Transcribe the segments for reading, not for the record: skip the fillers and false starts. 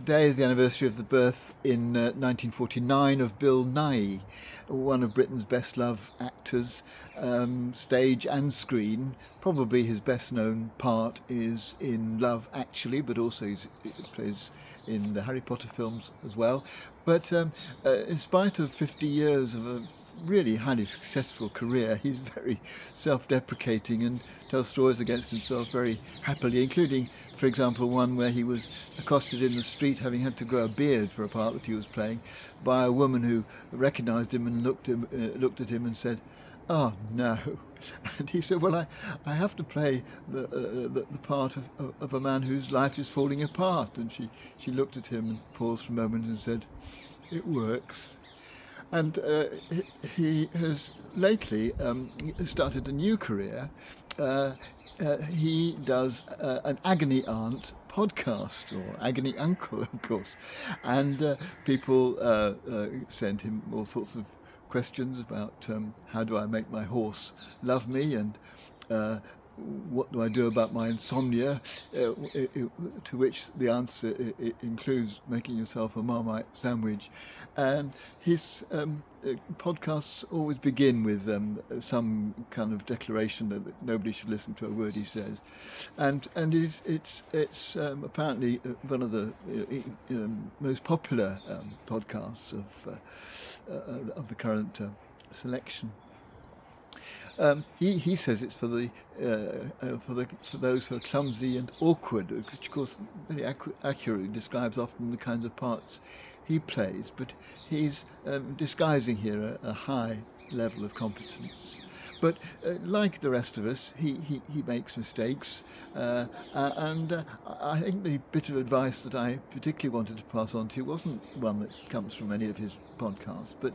Today is the anniversary of the birth in 1949 of Bill Nighy, one of Britain's best-loved actors, stage and screen. Probably his best-known part is in Love Actually, but also he plays in the Harry Potter films as well. But in spite of 50 years of a really highly successful career, he's very self-deprecating and tells stories against himself very happily, including, for example, one where he was accosted in the street, having had to grow a beard for a part that he was playing, by a woman who recognised him and looked at him and said, "Oh no," and he said, "Well, I have to play the part of a man whose life is falling apart." And she looked at him and paused for a moment and said, "It works." And he has lately started a new career. He does an Agony Aunt podcast, or Agony Uncle, of course. And people send him all sorts of questions about how do I make my horse love me, and what do I do about my insomnia, to which the answer includes making yourself a Marmite sandwich. And his podcasts always begin with some kind of declaration that nobody should listen to a word he says, and it's apparently one of the most popular podcasts of the current selection. He says it's for those who are clumsy and awkward, which of course very accurately describes often the kinds of parts he plays. But he's disguising here a high level of competence. But like the rest of us, he makes mistakes, and I think the bit of advice that I particularly wanted to pass on to you wasn't one that comes from any of his podcasts, but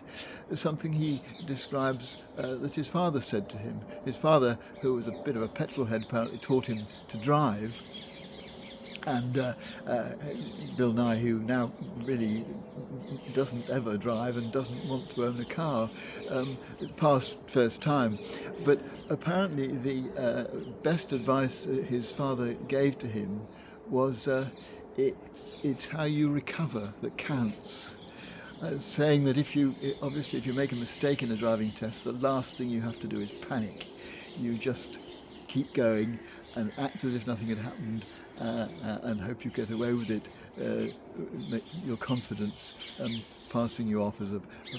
something he describes that his father said to him. His father, who was a bit of a petrol head, apparently taught him to drive. And Bill Nighy, who now really doesn't ever drive and doesn't want to own a car, passed first time. But apparently the best advice his father gave to him was it's how you recover that counts. Saying that if you make a mistake in a driving test, the last thing you have to do is panic. You just keep going and act as if nothing had happened, and hope you get away with it. Your confidence passing you off as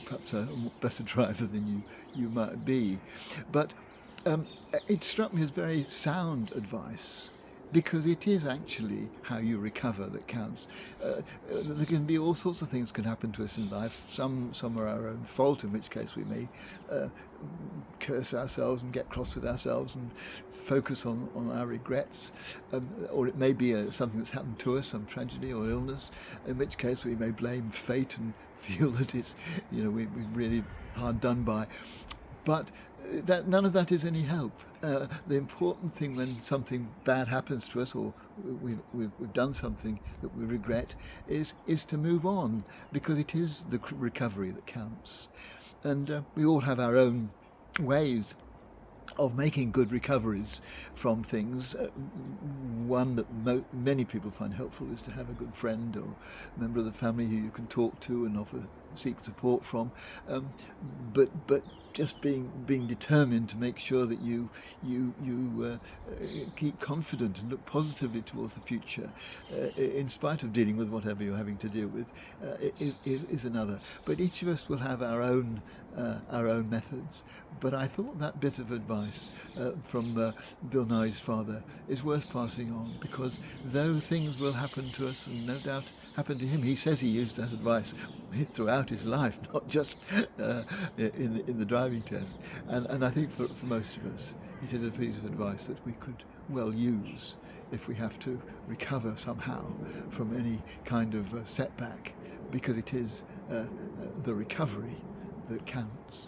perhaps a better driver than you might be. But it struck me as very sound advice, because it is actually how you recover that counts. There can be all sorts of things can happen to us in life. Some are our own fault, in which case we may curse ourselves and get cross with ourselves and focus on our regrets. Or it may be something that's happened to us, some tragedy or illness, in which case we may blame fate and feel that it's, we're really hard done by. But none of that is any help. The important thing when something bad happens to us, or we've done something that we regret, is to move on, because it is the recovery that counts. And we all have our own ways of making good recoveries from things. One that many people find helpful is to have a good friend or member of the family who you can talk to and seek support from. But just being determined to make sure that you keep confident and look positively towards the future, in spite of dealing with whatever you're having to deal with, is another. But each of us will have our own methods. But I thought that bit of advice from Bill Nighy's father is worth passing on, because though things will happen to us, and no doubt happen to him, he says he used that advice throughout his life, not just in the driving test. And I think for most of us, it is a piece of advice that we could well use if we have to recover somehow from any kind of setback, because it is the recovery that counts.